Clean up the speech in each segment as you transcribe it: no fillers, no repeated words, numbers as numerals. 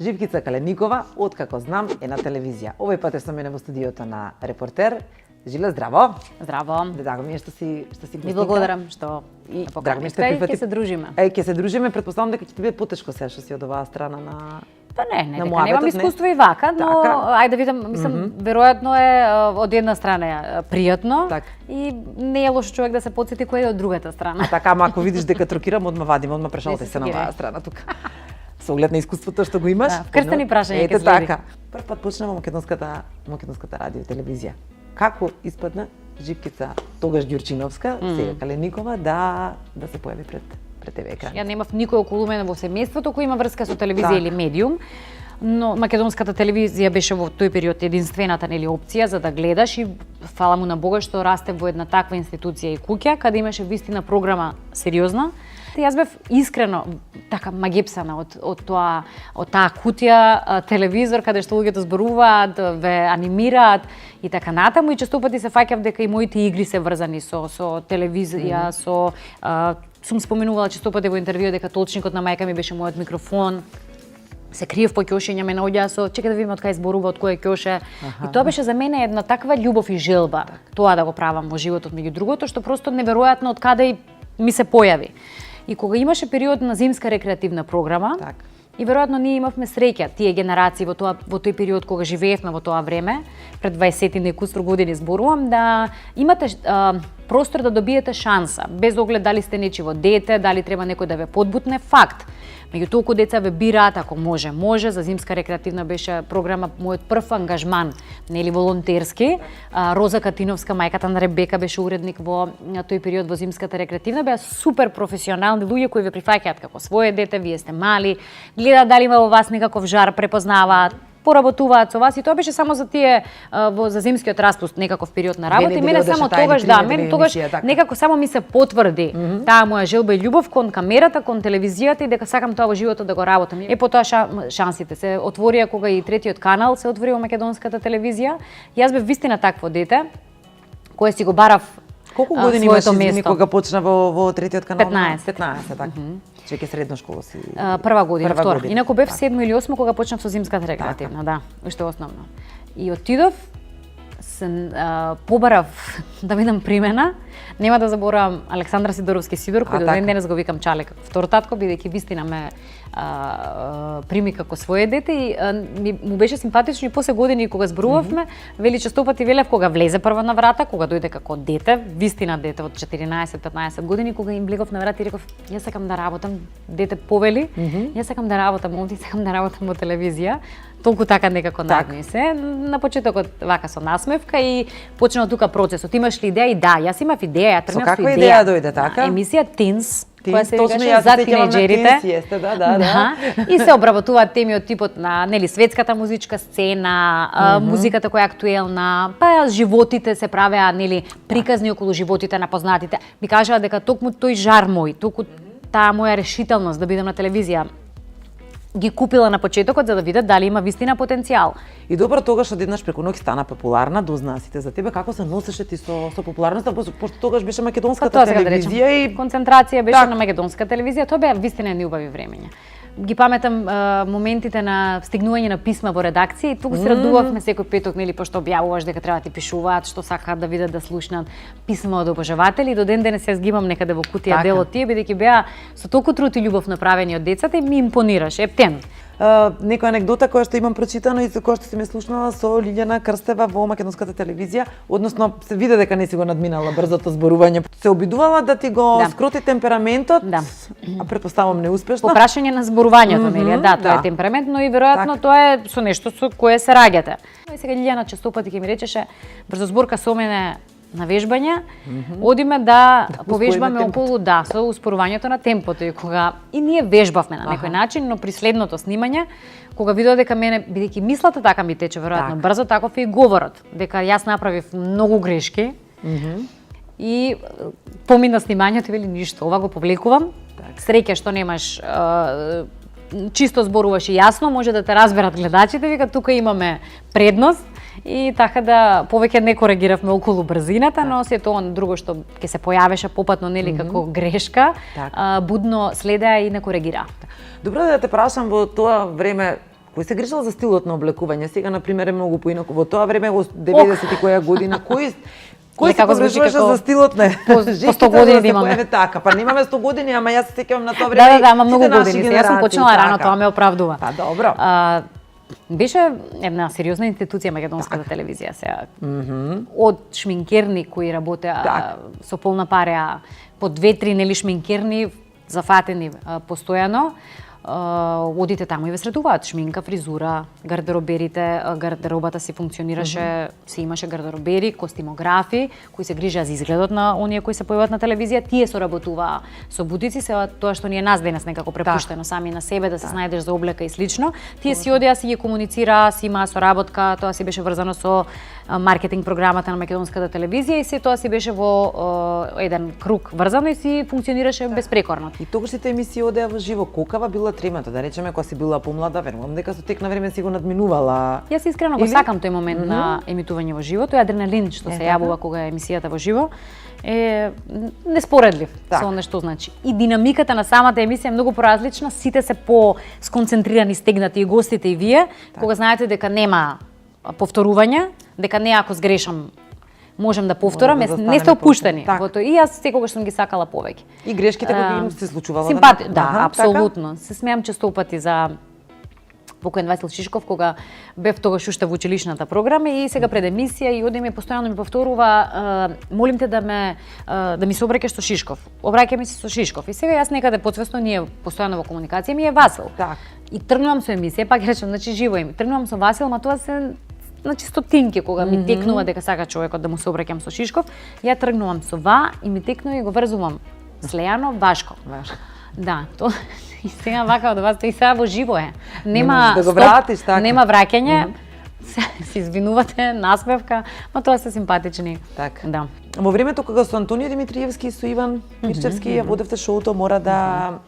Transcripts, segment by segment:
Живкица Каленикова, откако знам, е на телевизија. Овој пат е со мене во студиото на Репортер. Жиле, здраво. Здраво. Драго ми е што си Ви благодарам што и драго ми е што прифати. Ќе се дружиме. Ќе се дружиме, претпоставам дека ќе ти биде потешко сега што си од оваа страна на Па не, дека муабетот, немам искуство и вака, но ајде да видам, мислам, веројатно е од една страна е пријатно и не е лошо човек да се потсети кој е од другата страна. А така, ама ако видиш дека трокирам, одма вадим, одма прешалте се на оваа страна тука. Со оглед на искуството што го имаш. Вкрстени прашања ќе следи. Така. Прв пат почнеме македонската радио и телевизија. Како испадна Живкица, тогаш Ѓурчиновска, сега Каленикова, да се појави пред ТВ екран? Ја немав никој околу мене во семејството кој има врска со телевизија или медиум, но македонската телевизија беше во тој период единствената опција за да гледаш и фала му на Бога што расте во една таква институција и куќа каде имаше вистина програма сериозна. Јас бев искрено така магепсана од таа кутија, телевизор каде што луѓето зборуваат, ве анимираат и така натаму и често пати се фаќав дека и моите игри се врзани со телевизија, сум споменувала често пати во интервју дека толчникот на мајка ми беше мојот микрофон. Се криев по ќошења, ме наоѓаа со чекај да видиме од кај зборува, од кој ќоше. И тоа беше за мене една таква љубов и желба, тоа да го правам во животот, меѓу другото, што просто неверојатно од каде ми се појави. И кога имаше период на зимска рекреативна програма, и веројатно ние имавме среќа, тие генерации во тој период кога живеевме во тоа време, пред 20 и некустру години зборувам, да имате простор да добиете шанса, без оглед дали сте нечиво дете, дали треба некој да ве подбутне, факт. Меѓу толку деца ве бираат, ако може, за зимска рекреативна беше програма мојот прв ангажман, нели волонтерски. Роза Катиновска, мајката на Ребека, беше уредник во тој период во зимската рекреативна, беа супер професионални луѓе кои ве прифаќаат како свое дете, вие сте мали, гледаат дали има во вас некаков жар, препознаваат, поработуваат со вас и тоа беше само за тие за зимскиот распуст некаков период на работа и мене само тогаш некако само ми се потврди таа моја желба и љубов кон камерата, кон телевизијата и дека сакам тоа во животот да го работам. Потоа шансите се отворија кога и третиот канал се отвори во македонската телевизија. Јас бев вистина такво дете кое си го барав. Колку години имаш кога почна во третиот канал? 15 така. Чеќе средно школа си. Прва година, втора. Инаку бев 7 или 8 кога почнав со зимската рекреативна, да, уште основно. И отидов, побарав да видам примена. Нема да заборавам Александра Сидоровски Сидор, кој до ден денес го викам Чале како втор татко, бидејќи вистина ме прими како свое дете и му беше симпатично и после години кога зборувавме, вели често пати велев кога влезе прва на врата, кога дојде како дете, вистина дете од 14-15 години, кога им влегов на врата и реков јас сакам да работам, дете повели, јас сакам да работам овде, сакам да работам во телевизија. Толку така некако наднесе. На почетокот вака со насмевка и почна тука процесот. Имаш ли идеја? И да, јас имав идеја, тргнав со идеја. Со каква идеја дојде така? Емисија Тинс, која се точно викаше за тинеџерите. Да. И се обработуваат теми од типот на нели светската музичка сцена, музиката која е актуелна, па животите се правеа нели приказни околу животите на познатите. Ми кажаа дека токму тој жар мој, толку таа моја решителност да бидам на телевизија ги купила на почетокот за да видат дали има вистина потенцијал. И добро тогаш одеднаш преку ноќ стана популарна, дознаа сите за тебе, како се носеше ти со популарноста, пошто тогаш беше македонската телевизија и концентрација беше на македонска телевизија, тоа беа вистина едни убави времења. Ги паметам моментите на стигнување на писма во редакција и туку се радувавме секој петок, нели, пошто објавуваш дека треба ти пишуваат, што сакаат да видат, да слушнат писма од обожаватели. До ден денес јас ги имам некаде во кутија дел од тие, бидејќи беа со толку труд и љубов направени од децата и ми импонираше. Ептен. Некоја анегдота која што имам прочитано и која што си ме слушнала со Лиљана Крстева во македонската телевизија, односно се виде дека не си го надминала брзото зборување. Се обидувала да ти го скроти темпераментот, а претпоставам неуспешно. По прашање на зборувањето, нели? Да, тоа е темперамент, но и веројатно тоа е со нешто со кое се раѓате. И сега Лиљана често пати ќе ми речеше брзозборка со мене на вежбање, одиме да повежбаме околу со успорувањето на темпото и кога и ние вежбавме на некој начин, но при следното снимање, кога видов дека мене бидејќи мислата така ми тече веројатно брзо, таков и говорот, дека јас направив многу грешки. И помина снимањето вели ништо, ова го повлекувам. Среќа што немаш чисто зборуваш и јасно, може да те разберат гледачите, вика тука имаме предност. И така да повеќе не коригиравме околу брзината, но се тоа друго што ќе се појавеше попатно нели како грешка, будно следеа и не коригира. Добро да те прашам во тоа време Кој се грижал за стилот на облекување? Сега на пример е многу поинаку. Во тоа време во 90-ти која година кој се погрижуваше за стилот на по 100 години имаме. Така, па немаме 100 години, ама јас се сеќавам на тоа време. Да, ама многу години. Јас сум почнала рано, тоа ме оправдува. Па добро. Беше една сериозна институција македонската телевизија сега. Од шминкерни кои работеа со полна пареа, по 2-3 нели шминкерни зафатени постојано. Одите таму и ве средуваат шминка, фризура, гардероберите, гардеробата си функционираше, си имаше гардеробери, костимографи кои се грижеа за изгледот на оние кои се појават на телевизија, тие соработуваа со бутици, се тоа што ние нас денес некако препуштено сами на себе да се снајдеш за облека и слично. Тие си одеа, си ги комуницираа, си имаа соработка, тоа си беше врзано со маркетинг програмата на македонската телевизија и се тоа си беше во еден круг врзано и си функционираше безпрекорно. И тогашните емисии одеа во живо. Колкава била тремата, да речеме, кога си била помлада, верувам дека со тек на време си го надминувала. Јас искрено го сакам тој момент на емитување во живо, тој адреналин што се јавува кога е емисијата во живо е неспоредлив со она што значи. И динамиката на самата емисија е многу поразлична, сите се по сконцентрирани, стегнати и гостите и вие, кога знаете дека нема повторување, дека не ако сгрешам можам да повторам, не сте опуштени во тоа. И јас секогаш сум ги сакала повеќе. И грешките кои им се случувало да, апсолутно. Се смеам честопати за покоен Васил Шишков кога бев тогаш уште во училишната програма и сега пред емисија и оде ми постојано ми повторува молим те да ми се обраќаш со Шишков. Обраќај ми се со Шишков. И сега јас некаде потсвесно ние постојано во комуникација ми е Васил. И тргнувам со емисија, пак речам, значи живо им. Тргнувам со Васил, ма тоа се значи стотинки кога ми текнува дека сака човекот да му се обраќам со Шишков, ја тргнувам со и ми текнува и го врзувам с Лејано Вашко. Да, тоа и сега вака од вас, и сега во живо е. Нема да го вратиш така. Нема враќање. Се извинувате, насмевка, ма тоа се симпатични. Така. Да. Во времето кога со Антонио Димитриевски и со Иван Мирчевски ја водевте шоуто, мора да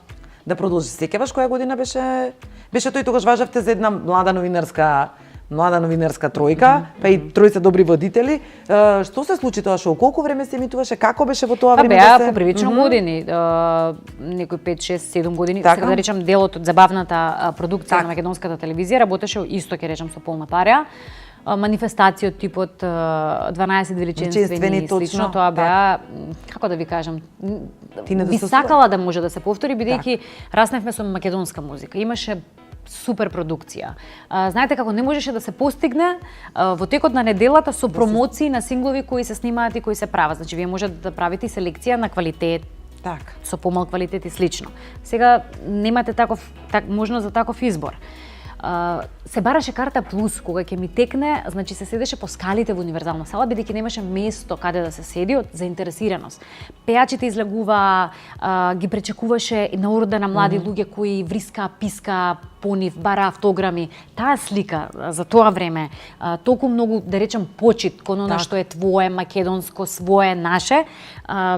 продолжи. Сеќаваш која година беше тој тогаш важевте за една млада новинарска тројка, па и тројца добри водители. Што се случи тоа шоу? Колку време се емитуваше? Како беше во тоа време? Беа попривично години, некои 5, 6, 7 години. Сега да речам делот од забавната продукција на македонската телевизија работеше исто, ќе речам, со полна пареа. Манифестација од типот 12 величинствени и слично, тоа беа, како да ви кажам, би сакала да може да се повтори, бидејќи расневме со македонска музика. Имаше супер продукција. Знаете како не можеше да се постигне во текот на неделата со промоции на синглови кои се снимаат и кои се прават. Значи вие можете да правите селекција на квалитет, со помал квалитет и слично. Сега немате можност за таков избор. Се бараше карта плюс кога ќе ми текне, значи се седеше по скалите во универзална сала бидејќи немаше место каде да се седи од заинтересираност. Пејачите излегуваа, ги пречекуваше на орда на млади луѓе кои врискаа, пискаа по нив, бара автограми. Таа слика за тоа време, толку многу да речем почит кон она што е твое, македонско, свое, наше,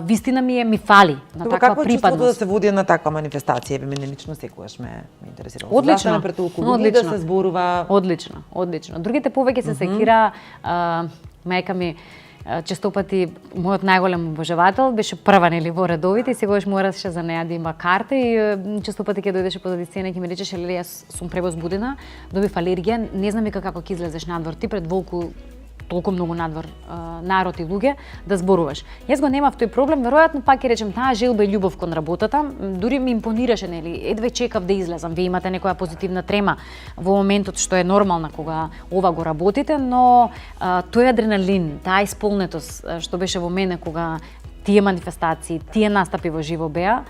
вистина ми фали на таква припадност. Како е чувството да се води една таква манифестација? Мене лично секогаш ме интересира. Одлично. Да се зборува. Одлично. Другите повеќе се секира, мајка ми честопати мојот најголем обожавател беше прва нели во редовите и секогаш мораше за неа да има карта и честопати ќе дојдеше позади сцена и ќе ми речеше леле јас сум превозбудена, добив алергија, не знам вика како ќе излезеш надвор ти пред волку толку многу надвор народ и луѓе да зборуваш. Јас го немав тој проблем, веројатно пак ќе речем таа желба и љубов кон работата, дури ми импонираше нели, едве чекав да излезам. Вие имате некоја позитивна трема во моментот што е нормална кога ова го работите, но тој адреналин, таа исполнетост што беше во мене кога тие манифестации, тие настапи во живо беа.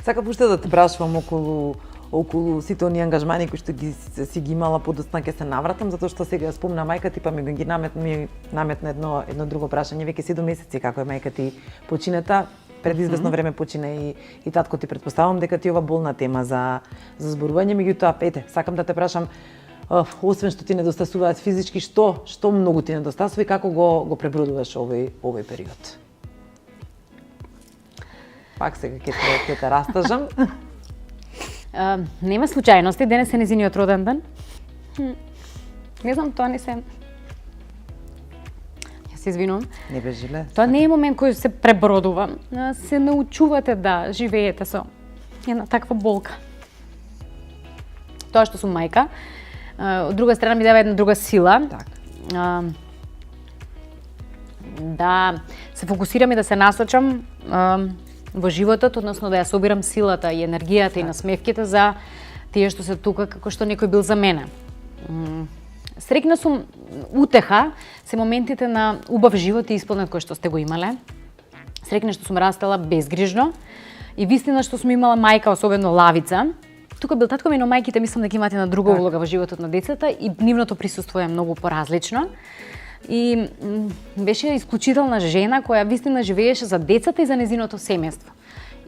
Сакав уште да те прашувам околу сите оние ангажмани кои што си ги имала подоцна ќе се навратам, затоа што сега спомна мајка ти, па ми ги наметна едно друго прашање. Веќе 7 месеци како е мајка ти починета, пред известно време почина и татко ти, предпоставам дека ти ова болна тема за зборување, меѓутоа сакам да те прашам, освен што ти недостасуваат физички, што многу ти недостасува и како го пребродуваш овој период? Пак сега ќе те растажам. Нема случајности, денес е незиниот роден ден. Не знам, тоа не се... Јас се извинувам. Не бежиле. Тоа не е момент кој се пребродува. Се научувате да живеете со една таква болка. тоа што сум мајка. Од друга страна ми дава една друга сила. Така. Да се фокусирам и да се насочам во животот, односно да ја собирам силата и енергијата и насмевките за тие што се тука како што некој бил за мене. Среќна сум, утеха се моментите на убав живот и исполнет кој што сте го имале. Среќна што сум растела безгрижно и вистина што сум имала мајка, особено Лавица. Тука бил татко ми, но мајките мислам дека имаат една друга улога во животот на децата и нивното присуство е многу поразлично. И беше исклучителна жена која вистина живееше за децата и за незиното семејство.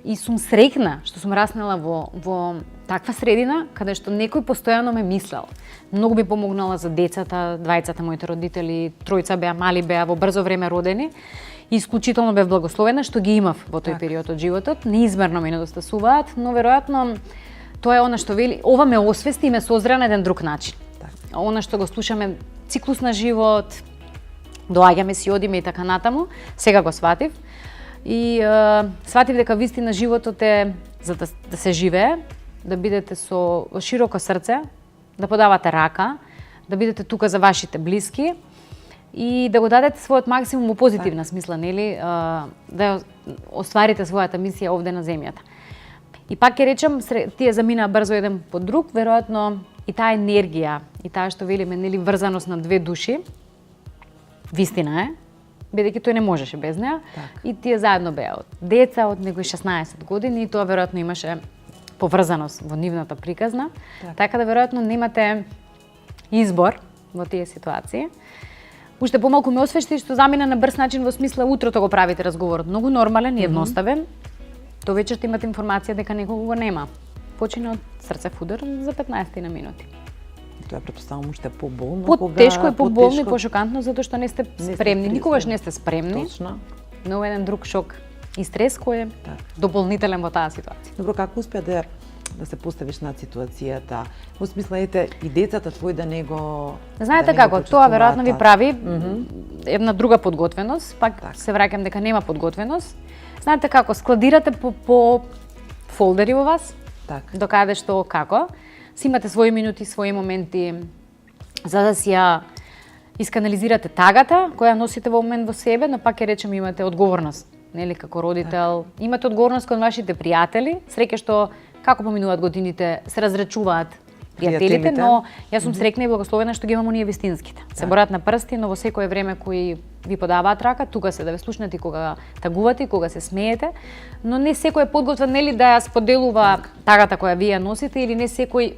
И сум среќна што сум раснала во таква средина каде што некој постојано ме мислел. Многу ми помогнала за децата, двајцата моите родители, тројца беа мали, беа во брзо време родени. И исклучително бев благословена што ги имав во тој период од животот. Неизмерно ми недостасуваат, но веројатно тоа е она што вели, ова ме освести и ме созре на еден друг начин. Она што го слушаме, циклус на живот, доаѓаме си, одиме и така натаму, сега го сватив. И сватив дека вистина животот е за да се живее, да бидете со широко срце, да подавате рака, да бидете тука за вашите блиски и да го дадете својот максимум во позитивна смисла, нели, да остварите својата мисија овде на земјата. И пак ќе речем, тие заминаа брзо еден по друг, веројатно и таа енергија, и таа што велиме, нели, врзаност на две души, вистина е, бидејќи тој не можеше без неа. И тие заедно беа од деца, од некои 16 години, и тоа веројатно имаше поврзаност во нивната приказна. Така да веројатно немате избор во тие ситуации. Уште помалку ме освешти што замина на брз начин во смисла утрото го правите разговорот многу нормален и едноставен. Тоа вечерта имате информација дека некого го нема. Почина од срцев удар за 15 на минути. Тоа претпоставувам уште поболно, потешко и поболно и пошокантно затоа што не сте спремни, никогаш не сте спремни. Точно. Но еден друг шок и стрес кој е дополнителен во таа ситуација. Добро, како успеа да се поставиш над ситуацијата? Во смисла, ете, и децата твои да не го... Знаете како, тоа веројатно ви прави една друга подготвеност, пак се враќам дека нема подготвеност. Знаете како, складирате по фолдери во вас, докаде што како, си имате своји минути, своји моменти за да си ја исканализирате тагата која носите во момент во себе, но пак ќе речем имате одговорност, нели, како родител, имате одговорност кон вашите пријатели, среќа што како поминуваат годините, се разречуваат пријателите, но јас сум среќна и благословена што ги имам оние вистинските. Се бораат на прсти, но во секое време кои ви подаваат рака, тука се да ве слушнат и кога тагувате, и кога се смеете, но не секој е подготвен, нели, да ја споделува тагата која вие ја носите, или не секој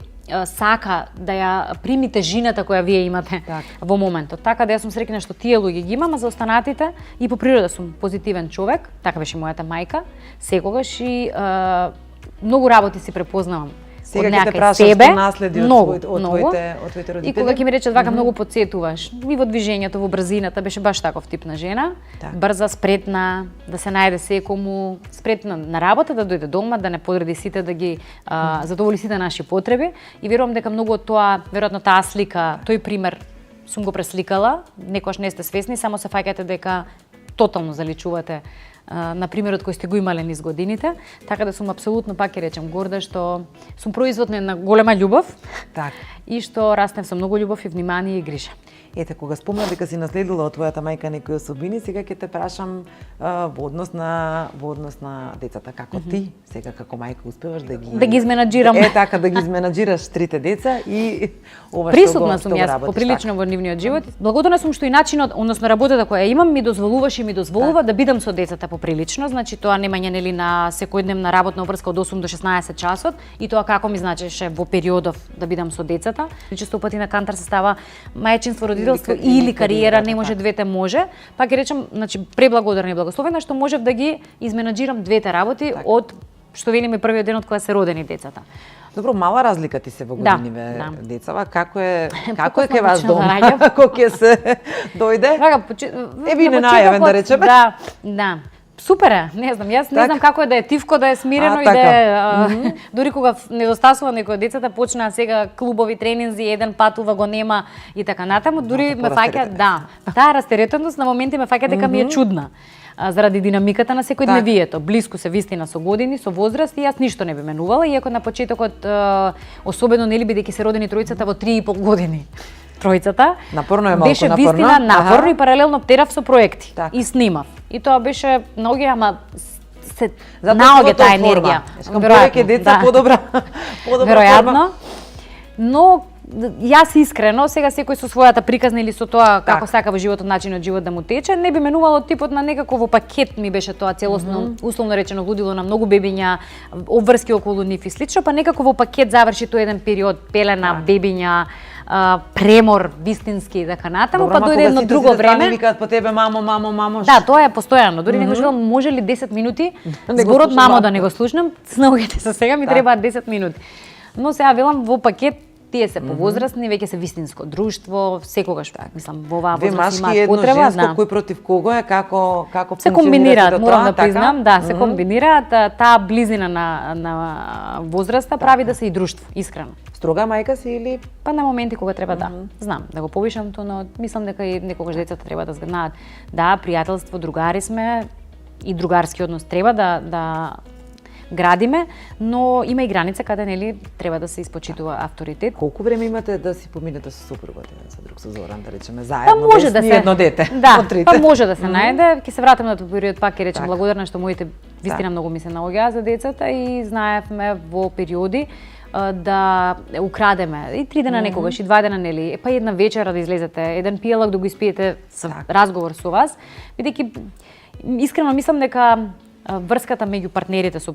сака да ја прими тежината која вие имате во моментот. Така да јас сум среќна што тие луѓе ги имам, а за останатите и по природа сум позитивен човек, така беше мојата мајка, секогаш и многу работи си препознавам. Сега ќе те прашам што наследи од твоите родители. И кога ќе ми речат вака многу потсетуваш, и во движењето, во брзината, беше баш таков тип на жена, брза, спретна, да се најде секому, спретна на работа, да дојде дома, да не подреди сите, да ги задоволи сите наши потреби. И верувам дека многу од тоа, веројатно таа слика, тој пример сум го пресликала, некогаш не сте свесни, само се фаќате дека тотално заличувате на примерот кој сте го имале низ годините, така да сум апсолутно, пак ќе речем, горда што сум производ на голема љубов и што растем со многу љубов и внимание и грижа. Ете, кога спомна дека си наследила од твојата мајка некои особини, сега ќе те прашам во однос на децата, како ти сега како мајка успеваш да ги изменаџирам. Така да ги изменаџираш трите деца и ова присутна сум јас поприлично во нивниот живот. Благодарна сум што и начинот, односно работата која имам ми дозволуваше и ми дозволува да бидам со децата поприлично, значи тоа немање, нели, на секојдневна работна обврска од 8 до 16 часот и тоа како ми значеше во периодов да бидам со децата. Често пати на кантар се става мајчинство, родителство или кариера, не може двете може. Пак ќе речем, значи преблагодарна и благословена што можев да ги изменаџирам двете работи од што велиме првиот ден од кога се родени децата. Добро, мала разлика ти се во годиниве децава. Како е кај вас дома? Како ќе се дојде? Ви не најавен да речеме. Да. Супер е, не знам, јас не знам како е да е тивко, да е смирено и да е дури кога недостасува некој од децата почнаа сега клубови, тренинзи, еден патува, го нема и така натаму, дури ме фаќа, таа растеретеност на моменти ме фаќа дека ми е чудна. заради динамиката на секојдневието. Блиску се вистина со години, со возраст и јас ништо не би менувала, иако на почетокот особено нели бидејќи се родени тројцата во 3,5 години. Тројцата. Напорно е малку, беше напорно. вистина напорно и паралелно птерав со проекти и снимав. И тоа беше многу, ама се наоѓа таа енергија. Повеќе деца подобра веројатно. Но јас искрено, сега секој со својата приказна или со тоа како сака во животот, начинот живот да му тече, не би менувало типот на некако во пакет ми беше тоа целосно, условно речено лудило на многу бебиња, обврски околу нив и слично, па некако во пакет заврши тој еден период пелена, бебиња, премор вистински и така натаму, па дојде едно друго време. Викаат по тебе мамо. Да, тоа е постојано. Дури некој кажувам може ли 10 минути зборот мамо да не го слушнам, снаогите се сега ми требаат 10 минути. Но сега велам во пакет тие се повозрастни, веќе се вистинско друштво, секогаш, мислам, во оваа возраст имаат потреба, женско, кој против кого е, како се комбинираат, морам да признам, се комбинираат, таа близина на возраста прави да се и друштво, искрено. Строга мајка си или? Па на моменти кога треба знам да го повишам тоа, но мислам дека и некогаш децата треба да знаат. Да, пријателство, другари сме и другарски однос треба да градиме, но има и граница каде нели треба да се испочитува авторитет. Колку време имате да си поминете со супругот со друг, со Зоран, да речеме заедно, па може да се едно дете? Да, па може да се најде. Ќе се вратам на тој период пак ќе речем благодарна што моите вистина многу ми се наоѓаа за децата и знаевме во периоди да украдеме и 3 дена некогаш и 2 дена нели, па една вечера да излезете, еден пијалак да го испиете со разговор со вас, бидејќи искрено мислам дека врската меѓу партнерите со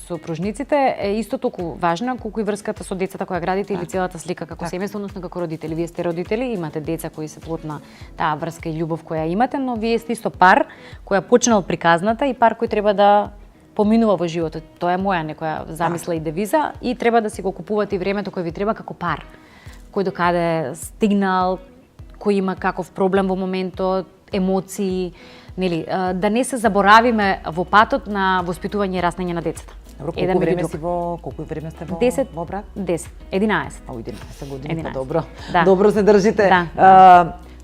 сопружниците е исто толку важна колку и врската со децата која градите или целата слика како семејство, односно како родители. Вие сте родители, имате деца кои се плод на таа врска и љубов која имате, но вие сте исто пар која почнал приказната и пар кој треба да поминува во животот. Тоа е моја некоја замисла и девиза и треба да си го купувате и времето кое ви треба како пар. Кој докаде стигнал, кој има каков проблем во моментот, емоции, нели, да не се заборавиме во патот на воспитување и растење на децата. Колку време сте во брак? 10, 11. 11 години, добро. Добро се држите.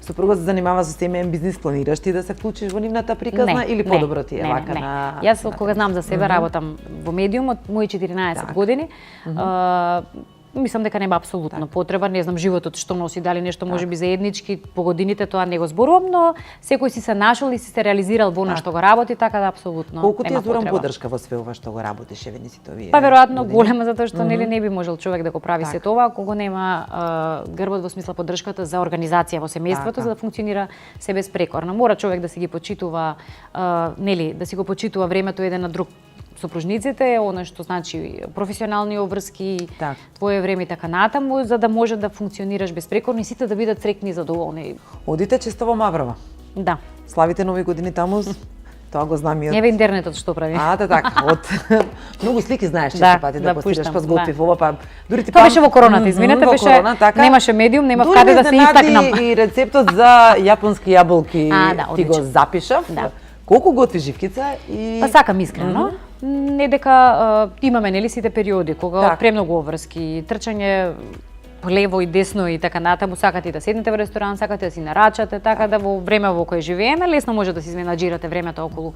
Супругот се занимава со семеен бизнис, планираш ти да се вклучиш во нивната приказна или подобро ти е вака на? Јас кога знам за себе работам во медиум од мои 14 години. Мислам дека нема апсолутно потреба, не знам животот што носи, дали нешто можеби заеднички по годините, тоа не го зборувам, но секој си се нашол и си се реализирал во она што го работи, така да апсолутно колку ти е Зоран поддршка во све ова што го работиш, еве ни сите овие? Па веројатно голема, затоа што нели не би можел човек да го прави се тоа ако го нема грбот во смисла поддршката за организација во семејството за да функционира се безпрекорно. Мора човек да си ги почитува нели да си го почитува времето еден на друг сопружниците, она што значи професионални обврски, твое време и така натаму, за да може да функционираш безпрекорно и сите да бидат среќни и задоволни. Одите често во Маврова? Да. Славите нови години таму? Тоа го знам и од... Еве интернетот што прави. Така, од многу слики знаеш често пати да постираш, па сготвив ова, па дури ти тоа беше во короната, извинете, беше немаше медиум, нема каде да се истакнам. И рецептот за јапонски јаболки ти го запишав. Колку готви живкица и па сакам искрено. Не дека имаме нели сите периоди кога премногу обврски, трчање лево и десно и така натаму, сакате да седнете во ресторан, сакате да си нарачате, така да во време во кое живееме лесно може да си изменаџирате времето околу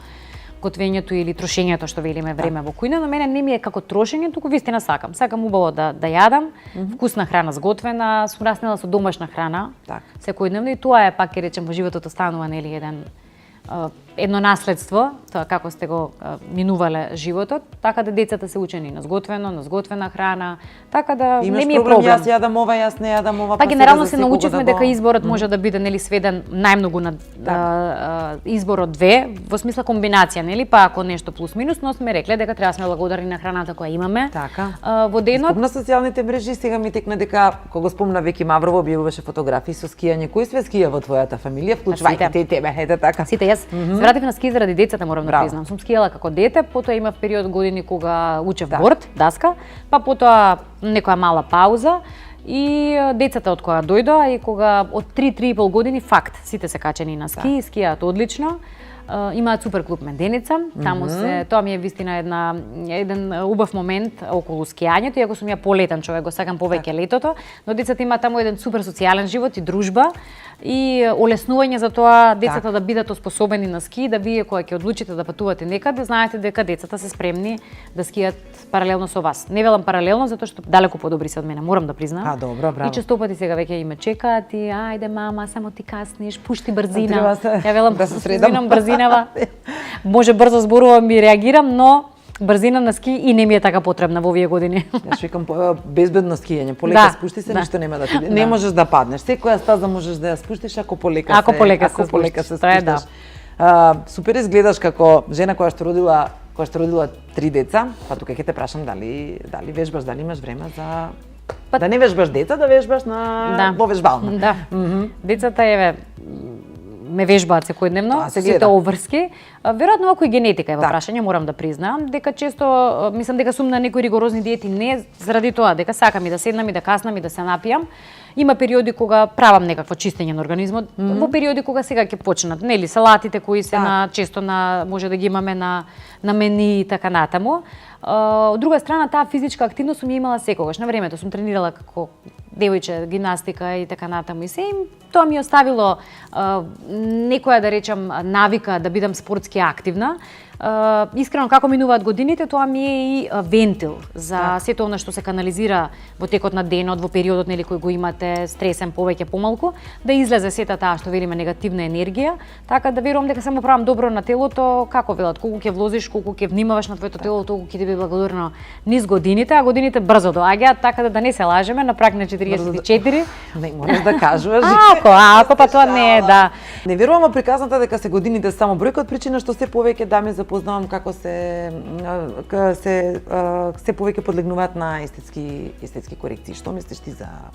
готвењето или трошењето што велиме време во кујна, но мене не ми е како трошење, туку вистина сакам. Сакам убаво да јадам, вкусна храна сготвена, сум раснела со домашна храна, секојдневно и тоа е пак ќе речем во животот останува нели едно наследство, тоа како сте го минувале животот, така да децата се учени на сготвена храна, така да не ми е проблем. Јас јадам ова, јас не јадам ова. Па генерално се научивме дека изборот може да биде нели сведен најмногу на изборот 2, во смисла комбинација, нели, па ако нешто плюс минус, но сме рекле дека треба сме благодарни на храната која имаме. Во денот. На социјалните мрежи сега ми текна дека кога спомна Веки Маврова објавуваше фотографии со скијање. Кој све скија во твојата фамилија, вклучувајќи и тебе, ете така. Сите, јас се вратив на ски заради децата, морам да признам. Сум скијала како дете, потоа имав период години кога учев борд, даска, па потоа некоја мала пауза и децата од кога дојдоа и кога од 3-3,5 години факт, сите се качени на ски, скијаат одлично. имаат супер клуб Меденица, таму се, тоа ми е вистина еден убав момент околу скијањето, иако сум ја полетен човек, го сакам повеќе летото, но децата имаат таму еден супер социјален живот и дружба и олеснување за тоа децата да бидат оспособени на ски, да вие кога ќе одлучите да патувате некаде, знаете дека децата се спремни да скијат паралелно со вас. Не велам паралелно затоа што далеку подобри се од мене, морам да признам. Добро, браво. И често пати сега веќе име чекаат и ајде мама, само ти касниш, пушти брзина. Ја велам да се средам брзинава. Може брзо зборувам и реагирам, но брзина на ски и не ми е така потребна во овие години. Јас викам безбедно скијање, полека спушти се, ништо нема да ти не можеш да паднеш. Секоја стаза можеш да ја спуштиш ако полека се спуштиш. Супер изгледаш како жена која што родила 3 деца, па тука ќе те прашам дали вежбаш, дали имаш време за да не вежбаш деца, да вежбаш во вежбална. Да. Децата ме вежбаат секојдневно, сите обврски. Веројатно ако и генетика е во прашање, морам да признаам, дека често мислам дека сум на некои ригорозни диети не заради тоа, дека сакам и да седнам и да каснам и да се напијам. Има периоди кога правам некакво чистење на организмот, во периоди кога сега ќе почнат, нели, салатите кои се често може да ги имаме на мени и така натаму. Од друга страна, таа физичка активност сум ја имала секогаш. На времето сум тренирала како девојче, гимнастика и така натаму и се. Тоа ми оставило некоја, да речам, навика да бидам спортски активна. Искрено, како минуваат годините, тоа ми е и вентил за сето она што се канализира во текот на денот, во периодот нели кој го имате стресен повеќе помалку, да излезе сета таа што велиме негативна енергија, така да верувам дека само правам добро на телото, како велат, колку ќе вложиш, колку ќе внимаваш на твоето тело, толку ќе ти биде благодарно низ годините, а годините брзо доаѓаат, така да не се лажеме, на праг на 44. Не можеш да кажуваш. Ако па тоа не е, да. Не верувам во приказната дека се годините само бројка, од причина што се повеќе даме запознавам како се повеќе подлегнуваат на естетски корекции. Што мислиш ти за това?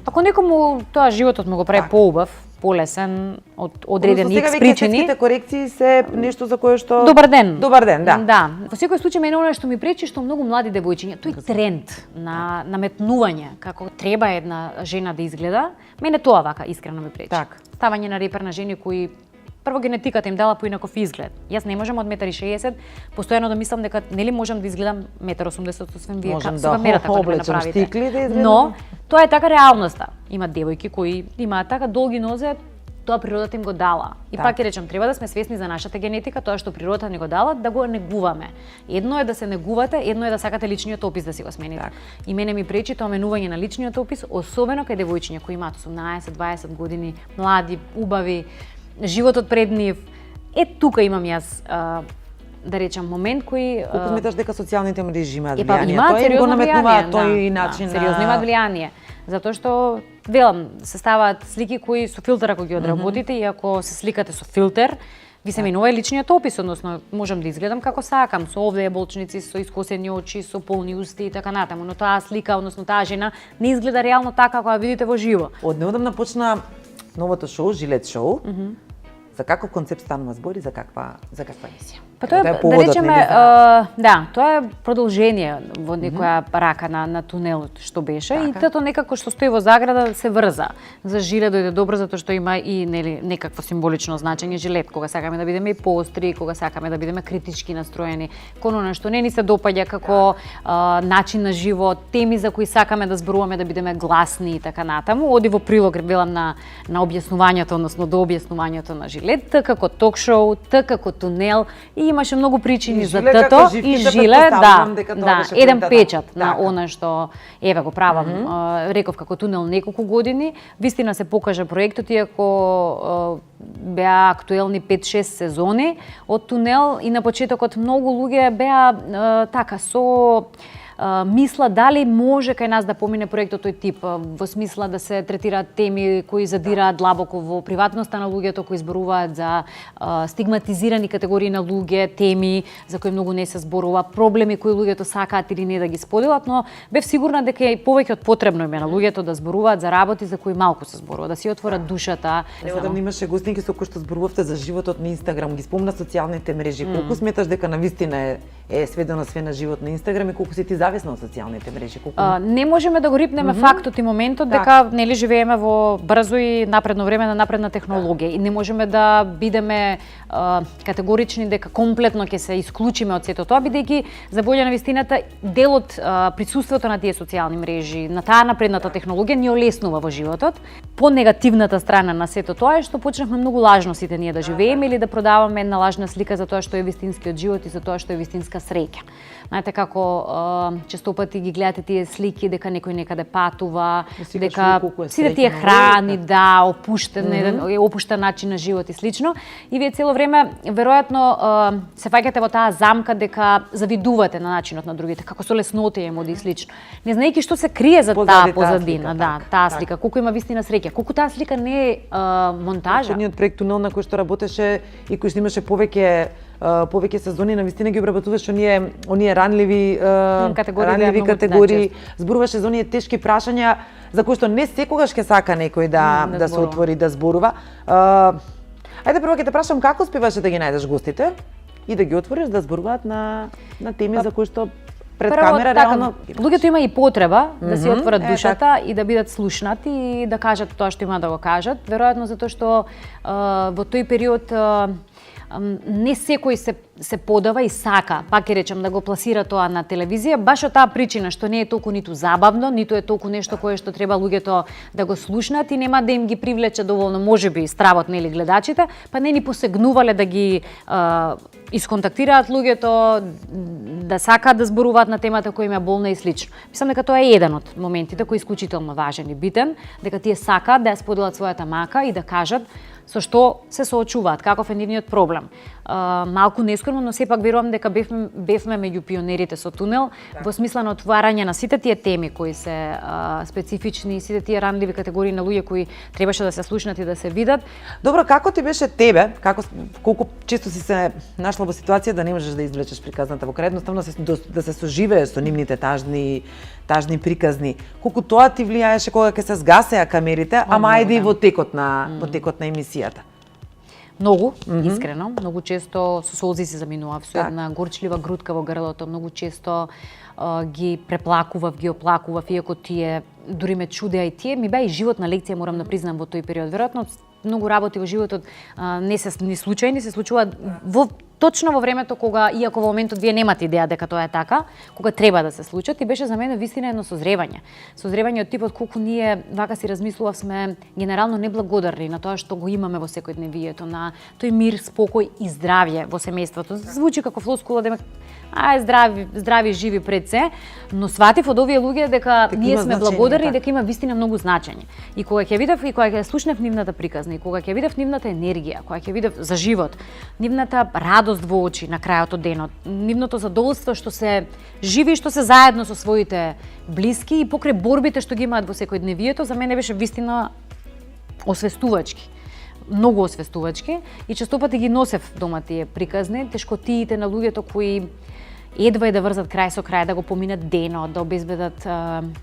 Ако некому тоа животот му го прави поубав, полесен од одредени причини. Естетските корекции се нешто за кое што Добар ден. Добар ден, да. Да. Во секој случај мене она што ми пречи што многу млади девојчиња, тој тренд на наметнување како треба една жена да изгледа, мене тоа вака искрено ми пречи. Ставање на репер на жени кои прво генетиката им дала поинаков изглед. Јас не можам од 1,60 м постојано да мислам дека нели можам да изгледам 1,80 м, освен вие како се мерата кога ме направите. Но тоа е така реалноста. Има девојки кои имаат така долги нозе, тоа природата им го дала. И пак ќе речам, треба да сме свесни за нашата генетика, тоа што природата ни го дала, да го негуваме. Едно е да се негувате, едно е да сакате личниот опис да си го смените. И мене ми пречи тоа менување на личниот опис, особено кај девојчиња кои имаат 18-20 години, млади, убави, животот пред нив. Тука имам јас да речам момент кој колку сметаш дека социјалните мрежи имаат влијание? Имаат сериозно влијание, тој начин сериозно имаат влијание. Затоа што велам, се ставаат слики кои со филтер ако ги одработите и ако се сликате со филтер, ви се менува личниот опис, односно можам да изгледам како сакам, со овде болчници, со искосени очи, со полни усти и така натаму, но таа слика, односно таа жена не изгледа реално така кога видите во живо. Однеодамна почна новото шоу, Жилет шоу. За каков концепт станува збор и за каква емисија? Па тоа е, да речеме, тоа е продолжение во некоја рака на тунелот што беше и тото некако што стои во заграда се врза. За Жилет дојде добро затоа што има и нели некакво символично значење Жилет, кога сакаме да бидеме и поостри, кога сакаме да бидеме критички настроени, кон она што не ни се допаѓа како начин на живот, теми за кои сакаме да зборуваме, да бидеме гласни и така натаму. Оди во прилог велам на објаснувањето, односно до објаснувањето на Жилет, како ток-шоу, како тунел и имаше многу причини за тото и Жиле, еден печат на она што еве го правам, реков како тунел неколку години. Вистина се покажа проектот иако беа актуелни 5-6 сезони од тунел и на почетокот многу луѓе беа така со мисла дали може кај нас да помине проектот тој тип, во смисла да се третираат теми кои задираат длабоко во приватноста на луѓето, кои зборуваат за стигматизирани категории на луѓе, теми за кои многу не се зборува, проблеми кои луѓето сакаат или не да ги споделат, но бев сигурна дека е повеќе од потребно им на луѓето да зборуваат за работи за кои малку се зборува, да си отворат душата. Неодамна имаше гостинки со кои што зборувавте за животот на Инстаграм, ги спомна социјалните мрежи. Колку сметаш дека навистина е сведено све на живот на Инстаграм и колку си ти зависна од социјалните мрежи? Не можеме да го рипнеме фактот и моментот дека нели живееме во брзо и напредно време на напредна технологија и не можеме да бидеме категорични дека комплетно ќе се исклучиме од сето тоа, бидејќи за волја на вистината дел од присуството на тие социјални мрежи, на таа напредната технологија ни олеснува во животот. По негативната страна на сето тоа е што почнавме многу лажно сите ние да живееме или да продаваме една лажна слика за тоа што е вистинскиот живот и за тоа што е вистинска среќа. Знаете како често пати ги гледате тие слики дека некој некаде патува, дека сите тие храни, опуштен начин на живот и слично. И вие цело време веројатно се фаќате во таа замка дека завидувате на начинот на другите, како со леснотија им оди и слично. Не знаејќи што се крие за таа позадина, таа слика, колку има вистина среќа, колку таа слика не е монтажа. Едниот проект Тунел на кој што работеше и кој што имаше повеќе сезони, на вистина ги обработуваше оние ранливи категории, зборуваше за оние тешки прашања за кои што не секогаш ќе сака некој да се отвори да зборува. Ајде прво ќе те прашам како успеваше да ги најдеш гостите и да ги отвориш да зборуваат на теми за кои што пред камера реално луѓето има и потреба да си отворат душата и да бидат слушнати и да кажат тоа што има да го кажат. Веројатно затоа што во тој период не секој се подава и сака, пак ќе речам, да го пласира тоа на телевизија, баш од таа причина што не е толку ниту забавно, ниту е толку нешто кое што треба луѓето да го слушнат и нема да им ги привлече доволно, можеби стравот нели гледачите, па не ни посегнувале да ги исконтактираат луѓето, да сакаат да зборуваат на темата која им е болна и слично. Мислам дека тоа е еден од моментите кој е исклучително важен и битен, дека тие сакаат да ја споделат својата мака и да кажат со што се соочуваат, каков е нивниот проблем. Малку нескромно, но сепак верувам дека бевме меѓу пионерите со Тунел, во смисла на отварање на сите тие теми кои се специфични, сите тие ранливи категории на луѓе кои требаше да се слушнат и да се видат. Добро, како ти беше тебе? Колку често си се нашла во ситуација да не можеш да извлечеш приказната во крај, едноставно да се соживееш со нивните тажни приказни. Колку тоа ти влијаеше кога ќе се згасеа камерите, ама ајде и во текот на емисијата? Многу, искрено, многу често со солзи се заминував, со една горчлива грудка во грлото, многу често ги преплакував, ги оплакував, иако тие дури ме чудеа и тие ми беа и животна лекција, морам да признам, во тој период. Веројатно многу работи во животот не се ни случајни, се случуваат точно во времето кога, иако во моментот вие немате идеја дека тоа е така, кога треба да се случат, и беше за мене вистина едно созревање. Созревање од типот колку ние, вака си размислував, сме генерално неблагодарни на тоа што го имаме во секојдневието, на тој мир, спокој и здравје во семејството. Звучи како флоскула, дека здрави живи пред се, но сватив од овие луѓе дека ние сме благодарни и дека има вистина многу значење. И кога ќе видев и кога ќе слушнав нивната приказна, и кога ќе видев нивната енергија, кога ќе видев за живот, нивната радост во очи на крајот од денот, нивното задоволство што се живи и што се заедно со своите блиски и покрај борбите што ги имаат во секојдневието, за мене беше вистина освестувачки. Многу освестувачки и честопати ги носев дома тие приказни, тешкотиите на луѓето кои едва да врзат крај со крај, да го поминат денот, да обезбедат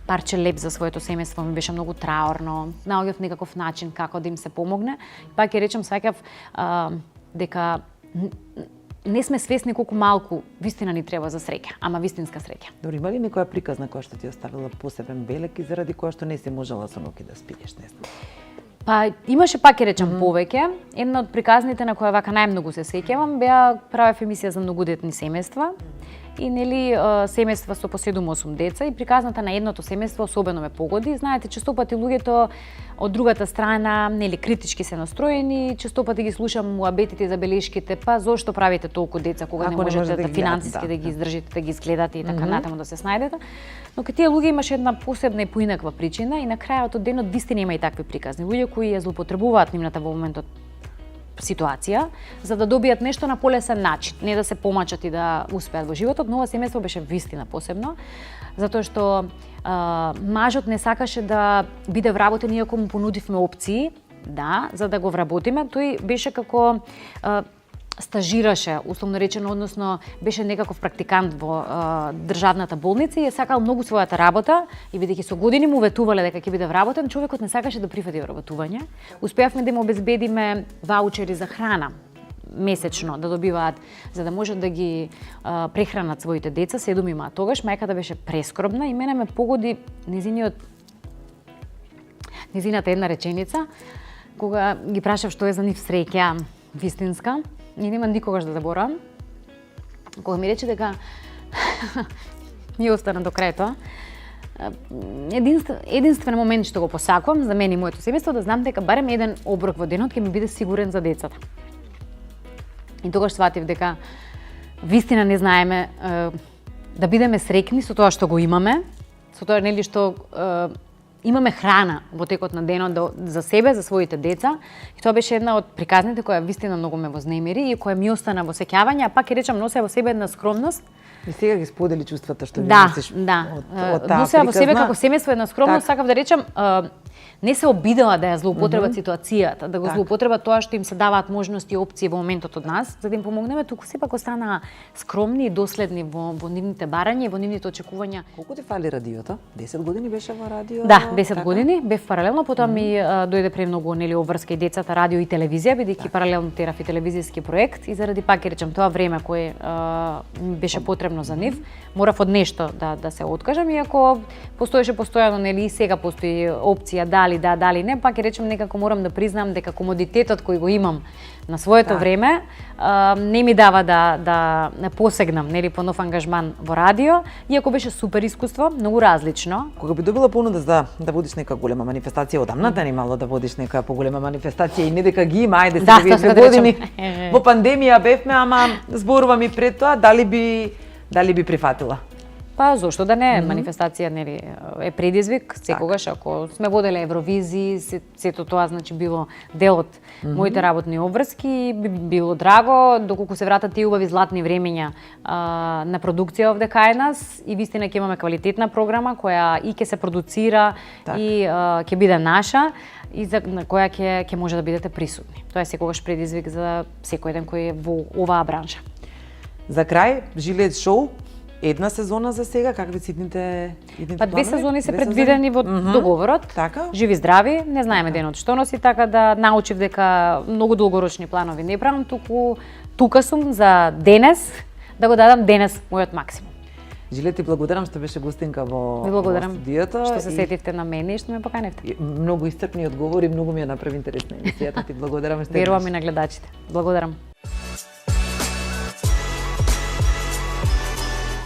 парче леп за своето семејство, ми беше многу траорно. Наоѓав некаков начин како да им се помогне. Пак ќе речам, сваќав дека не сме свесни колку малку вистина ни треба за среќа, ама вистинска среќа. Добро, има ли некоја приказна која што ти оставила посебен белек и заради која што не си можела со ноки да спиеш, не знам? Па имаше, пак ќе речам, повеќе. Една од приказните на која вака најмногу се сеќавам беа, правев емисија за многодетни семејства и нели семејства со по 7-8 деца и приказната на едното семејство особено ме погоди. Знаете, честопати луѓето од другата страна нели критички се настроени, честопати ги слушам муабетите и забелешките, па зошто правите толку деца кога не можете да финансиски да ги издржите, да ги изгледате и така натаму да се снајдете. Но кај тие луѓе имаше една посебна и поинаква причина и на крајот од денот вистина има и такви приказни. Луѓе кои ја злоупотребуваат нивната во моментот ситуација, за да добијат нешто на полесен начин, не да се помачат и да успеат во животот, но ова семејство беше вистина посебно, затоа што мажот не сакаше да биде вработен иако му понудивме опции, за да го вработиме, тој беше како стажираше, условно речено, односно беше некаков практикант во државната болница и е сакал многу својата работа и бидејќи со години му ветувале дека ќе биде вработен, човекот не сакаше да прифати вработување. Успеавме да му обезбедиме ваучери за храна месечно да добиваат за да можат да ги прехранат своите деца, 7 имаат. Тогаш мајката беше прескробна и мене ме погоди незината една реченица кога ги прашав што е за нив среќа вистинска и нема никогаш да заборавам. Кога ми рече дека ми остана до крај тоа, единствен момент што го посакувам за мене и моето семејство да знам дека барем еден оброк во денот ќе ми биде сигурен за децата. И тогаш сватив дека вистина не знаеме да бидеме среќни со тоа што го имаме, со тоа нели што имаме храна во текот на денот за себе, за своите деца. И тоа беше една од приказните која вистина многу ме вознемири и која ми остана во сеќавање, а пак ќе речам нося во себе една скромност. И сега ги сподели чувствата што ги носиш од таа приказна. во себе како семејство една скромност, сакав да речам, не се обидела да ја злоупотребат ситуацијата, да го злоупотребат тоа што им се даваат можности и опции во моментот од нас, за да им помогнеме, туку сепак останаа скромни и доследни во нивните барања и во нивните очекувања. Колку ти фали радиото? 10 години беше во радио? Да, 10 години, бев паралелно, потоа ми дојде премногу нели обврска и децата, радио и телевизија, бидејќи паралелно терав и телевизиски проект и заради пак ќе речам тоа време кое ми беше потребно за нив, морав од нешто да се откажам, иако постоеше постојано нели и сега постои опција дали не, пак ќе речем некако морам да признам дека комодитетот кој го имам на своето време не ми дава да посегнам нели по нов ангажман во радио, иако беше супер искуство, многу различно. Кога би добила понуда да водиш нека голема манифестација, одамната не мало да водиш нека поголема манифестација и не дека ги има, ајде сега вие 2 години во пандемија бевме, ама зборувам и пред тоа, дали би прифатила? Па зошто да не, манифестација нели е предизвик секогаш, ако сме воделе Евровизии, сето тоа значи било дел од моите работни обврски и би било драго доколку се вратат тие убави златни времења на продукција овде кај нас и вистина ќе имаме квалитетна програма која и ќе се продуцира и ќе биде наша и на која ќе може да бидете присутни. Тоа е секогаш предизвик за секој еден кој е во оваа бранша. За крај, Жилет шоу, една сезона за сега, какви се идните Па 2 сезони се предвидени во договорот. Така? Живи здрави, не знаеме денот што носи, така да научив дека многу долгорочни планови не правам, тука сум за денес, да го дадам денес мојот максимум. Жилет, ти благодарам што беше гостинка во студиото. Што се сетивте на мене и што ме поканевте. Многу истрпни одговори, многу ми ја направи интересна емисијата. Ти благодарам што верувам и на гледачите. Благодарам.